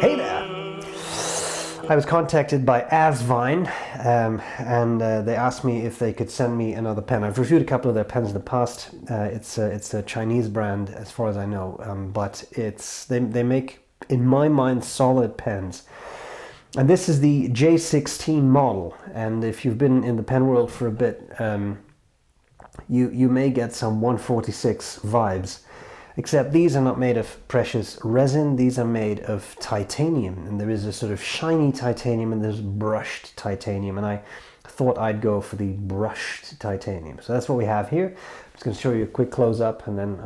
Hey there! I was contacted by Asvine and they asked me if they could send me another pen. I've reviewed a couple of their pens in the past. It's a Chinese brand as far as I know, but they make, in my mind, solid pens. And this is the J16 model, and if you've been in the pen world for a bit, you may get some 146 vibes. Except these are not made of precious resin, these are made of titanium, and there is a sort of shiny titanium and there's brushed titanium, and I thought I'd go for the brushed titanium. So that's what we have here. I'm just going to show you a quick close-up, and then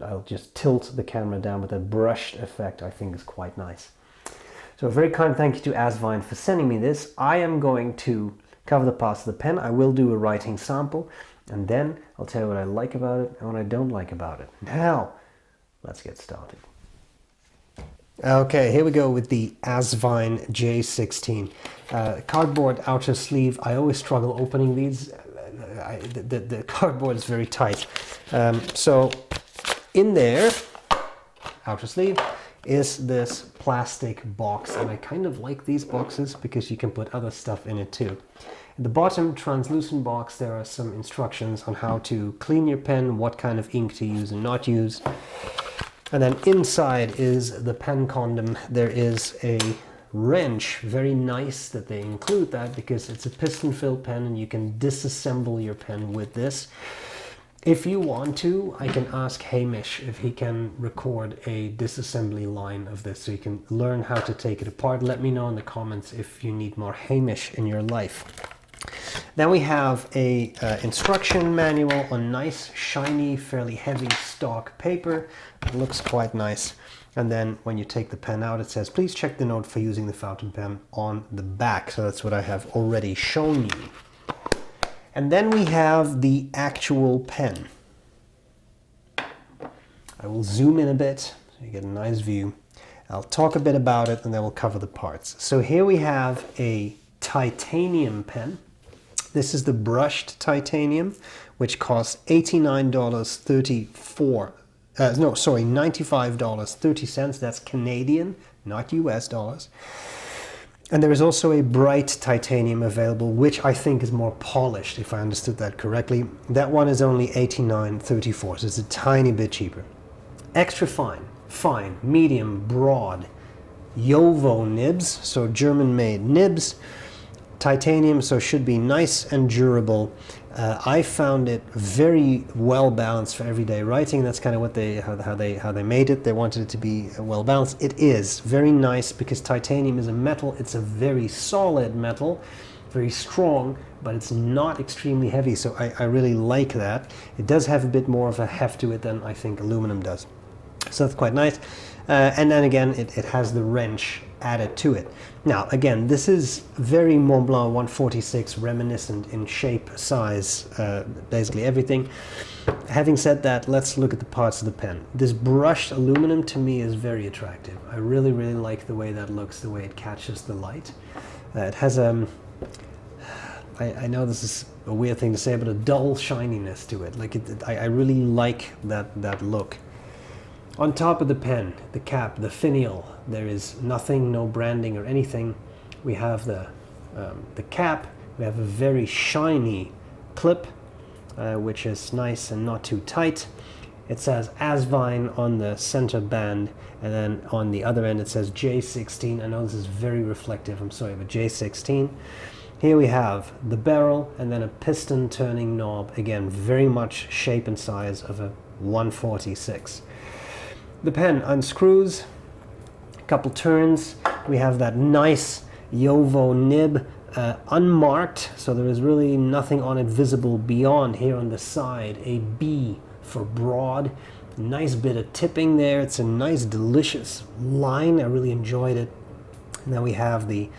I'll just tilt the camera down with that brushed effect. I think is quite nice. So a very kind thank you to Asvine for sending me this. I am going to cover the parts of the pen. I will do a writing sample, and then I'll tell you what I like about it and what I don't like about it. Now, let's get started. Okay, here we go with the Asvine J16. Cardboard outer sleeve. I always struggle opening these. The cardboard is very tight. So in there, outer sleeve, is this plastic box. And I kind of like these boxes because you can put other stuff in it too. At the bottom, translucent box, there are some instructions on how to clean your pen, what kind of ink to use and not use. And then inside is the pen condom. There is a wrench. Very nice that they include that because it's a piston-filled pen and you can disassemble your pen with this. If you want to, I can ask Hamish if he can record a disassembly line of this so you can learn how to take it apart. Let me know in the comments if you need more Hamish in your life. Then we have a instruction manual on nice, shiny, fairly heavy stock paper. It looks quite nice. And then when you take the pen out, it says, please check the note for using the fountain pen on the back. So that's what I have already shown you. And then we have the actual pen. I will zoom in a bit so you get a nice view. I'll talk a bit about it and then we'll cover the parts. So here we have a titanium pen. This is the brushed titanium, which costs $95.30. That's Canadian, not US dollars. And there is also a bright titanium available, which I think is more polished, if I understood that correctly. That one is only $89.34, so it's a tiny bit cheaper. Extra fine, fine, medium, broad, JoWo nibs, so German-made nibs. Titanium, so should be nice and durable. I found it very well balanced for everyday writing. That's kind of what how they made it. They wanted it to be well balanced. It is very nice because titanium is a metal. It's a very solid metal, very strong, but it's not extremely heavy. So I really like that. It does have a bit more of a heft to it than I think aluminum does. So that's quite nice. And then again, it has the wrench added to it. Now again, this is very Montblanc 146 reminiscent in shape, size, basically everything. Having said that, let's look at the parts of the pen. This brushed aluminum to me is very attractive. I really like the way that looks, the way it catches the light. It has I know this is a weird thing to say, but a dull shininess to it. Like I really like that look. On top of the pen, the cap, the finial, there is nothing, no branding or anything. We have the cap. We have a very shiny clip, which is nice and not too tight. It says Asvine on the center band, and then on the other end it says J16. I know this is very reflective, I'm sorry, but J16. Here we have the barrel and then a piston turning knob. Again, very much shape and size of a 146. The pen unscrews, a couple turns. We have that nice JoWo nib, unmarked, so there is really nothing on it visible beyond here on the side. A B for broad, nice bit of tipping there. It's a nice, delicious line. I really enjoyed it. And then we have the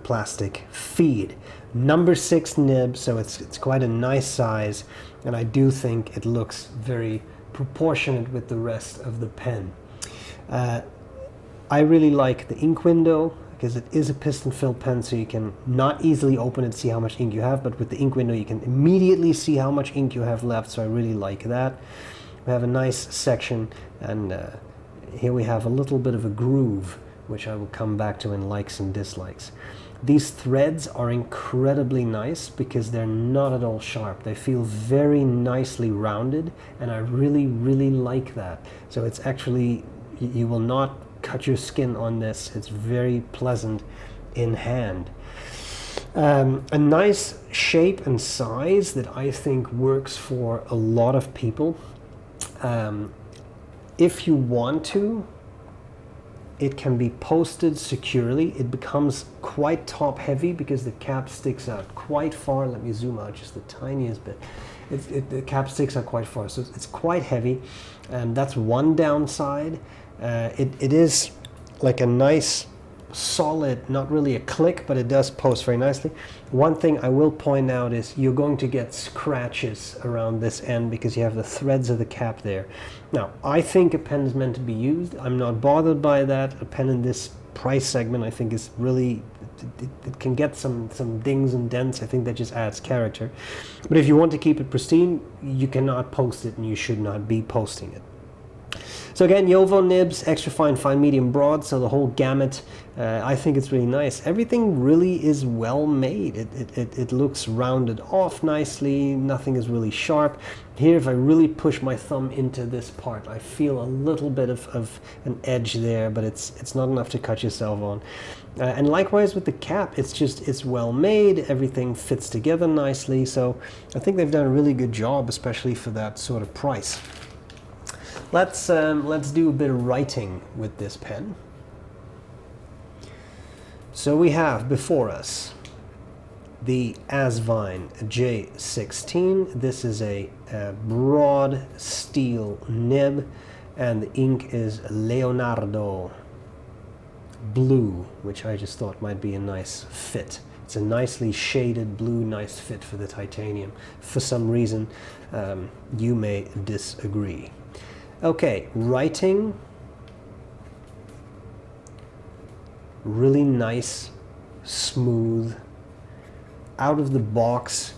plastic feed. Number 6 nib, so it's quite a nice size, and I do think it looks very proportionate with the rest of the pen. I really like the ink window because it is a piston-filled pen, so you can not easily open it, see how much ink you have, but with the ink window you can immediately see how much ink you have left, so I really like that. We have a nice section, and here we have a little bit of a groove which I will come back to in likes and dislikes. These threads are incredibly nice because they're not at all sharp. They feel very nicely rounded, and I really, really like that. So it's actually, you will not cut your skin on this. It's very pleasant in hand. A nice shape and size that I think works for a lot of people. If you want to, it can be posted securely. It becomes quite top heavy because the cap sticks out quite far. Let me zoom out just the tiniest bit. The cap sticks out quite far, so it's quite heavy. That's one downside. It is like a nice solid, not really a click, but it does post very nicely. One thing I will point out is you're going to get scratches around this end because you have the threads of the cap there. Now, I think a pen is meant to be used. I'm not bothered by that. A pen in this price segment I think is really, it can get some dings and dents. I think that just adds character. But if you want to keep it pristine, you cannot post it, and you should not be posting it. So again, JoWo nibs, extra fine, fine, medium, broad, so the whole gamut. I think it's really nice. Everything really is well made. It looks rounded off nicely, nothing is really sharp. Here, if I really push my thumb into this part, I feel a little bit of an edge there, but it's not enough to cut yourself on. And likewise with the cap, it's well made, everything fits together nicely, so I think they've done a really good job, especially for that sort of price. Let's do a bit of writing with this pen. So we have before us the Asvine J16. This is a broad steel nib, and the ink is Leonardo blue, which I just thought might be a nice fit. It's a nicely shaded blue, nice fit for the titanium. For some reason, you may disagree. Okay, writing, really nice, smooth, out of the box.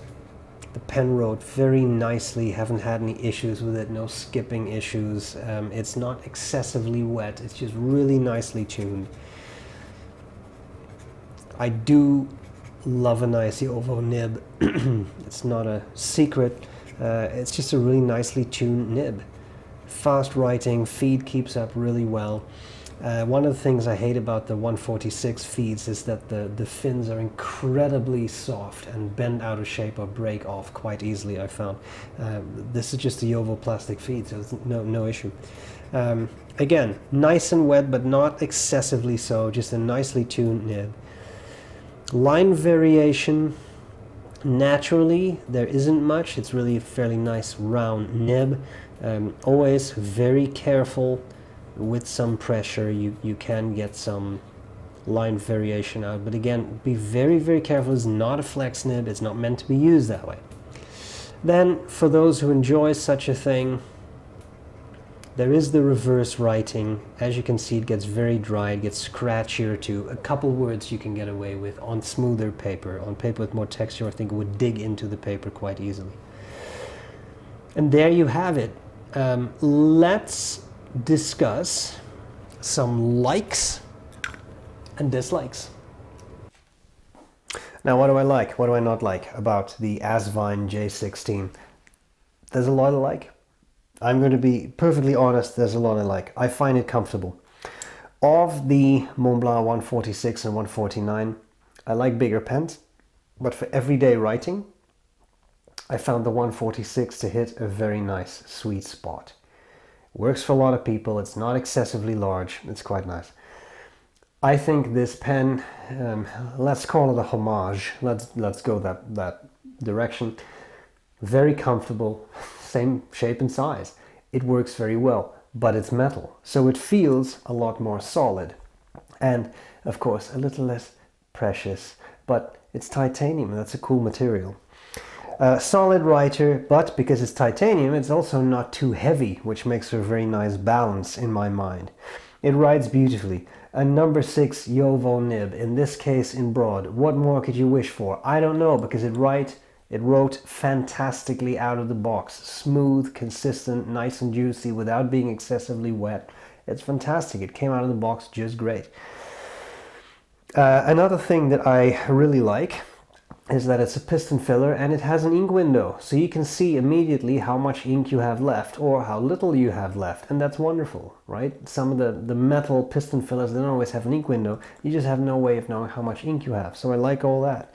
The pen wrote very nicely, haven't had any issues with it, no skipping issues. It's not excessively wet, it's just really nicely tuned. I do love a nice JoWo nib. It's not a secret, it's just a really nicely tuned nib. Fast writing, feed keeps up really well. One of the things I hate about the 146 feeds is that the fins are incredibly soft and bend out of shape or break off quite easily, I found. This is just a JoWo plastic feed, so it's no issue. Again, nice and wet, but not excessively so, just a nicely tuned nib. Line variation, naturally, there isn't much. It's really a fairly nice round nib. Always very careful with some pressure. You can get some line variation out, but again, be very, very careful. It's not a flex nib. It's not meant to be used that way. Then, for those who enjoy such a thing, there is the reverse writing. As you can see, it gets very dry, it gets scratchier too. A couple words you can get away with on smoother paper. On paper with more texture, I think it would dig into the paper quite easily. And there you have it. Let's discuss some likes and dislikes. Now, what do I like? What do I not like about the Asvine J16? There's a lot I like. I'm going to be perfectly honest, there's a lot I like. I find it comfortable. Of the Montblanc 146 and 149, I like bigger pens, but for everyday writing, I found the 146 to hit a very nice sweet spot. Works for a lot of people, it's not excessively large, it's quite nice. I think this pen, let's call it a homage, let's go that direction. Very comfortable, same shape and size. It works very well, but it's metal, so it feels a lot more solid. And of course, a little less precious, but it's titanium, and that's a cool material. Solid writer, but because it's titanium, it's also not too heavy, which makes for a very nice balance in my mind. It writes beautifully. A number 6 JoWo nib, in this case in broad. What more could you wish for? I don't know, because it wrote fantastically out of the box. Smooth, consistent, nice and juicy without being excessively wet. It's fantastic. It came out of the box just great. Another thing that I really like is that it's a piston filler and it has an ink window, so you can see immediately how much ink you have left or how little you have left, and that's wonderful, right? Some of the metal piston fillers, they don't always have an ink window. You just have no way of knowing how much ink you have, so I like all that.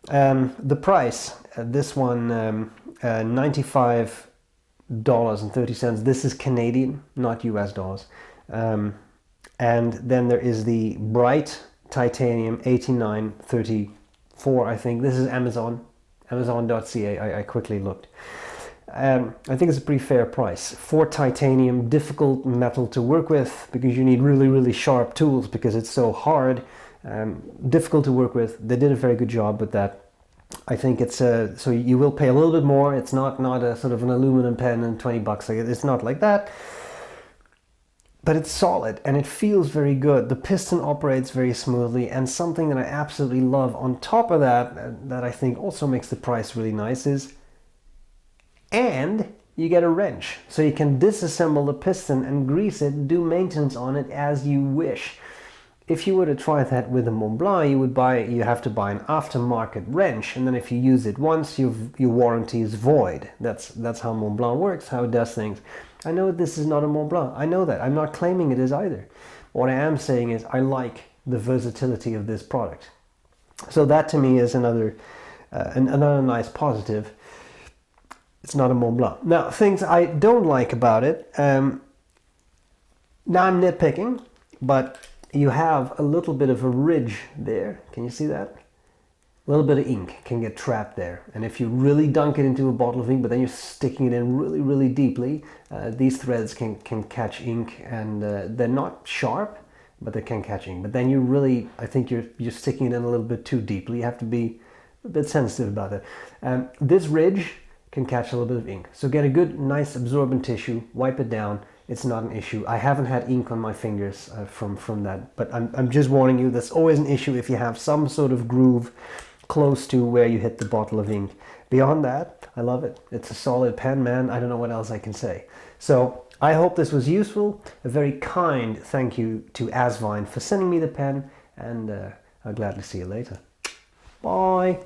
The price, this one, $95.30. This is Canadian, not US dollars. And then there is the bright titanium, $89.34, I think. This is Amazon, amazon.ca. I quickly looked. I think it's a pretty fair price for titanium. Difficult metal to work with because you need really, really sharp tools because it's so hard. Difficult to work with. They did a very good job with that. I think it's so you will pay a little bit more. It's not a sort of an aluminum pen and $20. It's not like that. But it's solid and it feels very good. The piston operates very smoothly, and something that I absolutely love on top of that, that I think also makes the price really nice is, and you get a wrench. So you can disassemble the piston and grease it, do maintenance on it as you wish. If you were to try that with a Mont Blanc, you have to buy an aftermarket wrench, and then if you use it once, your warranty is void. That's how Mont Blanc works, how it does things. I know this is not a Mont Blanc. I know that. I'm not claiming it is either. What I am saying is I like the versatility of this product. So that to me is another nice positive. It's not a Mont Blanc. Now, things I don't like about it. Now I'm nitpicking, but you have a little bit of a ridge there. Can you see that? A little bit of ink can get trapped there. And if you really dunk it into a bottle of ink, but then you're sticking it in really, really deeply, these threads can catch ink, and they're not sharp, but they can catch ink. But then I think you're sticking it in a little bit too deeply. You have to be a bit sensitive about it. This ridge can catch a little bit of ink. So get a good, nice absorbent tissue, wipe it down. It's not an issue. I haven't had ink on my fingers from that, but I'm just warning you, that's always an issue if you have some sort of groove close to where you hit the bottle of ink. Beyond that, I love it. It's a solid pen, man. I don't know what else I can say. So I hope this was useful. A very kind thank you to Asvine for sending me the pen, and I'll gladly see you later. Bye.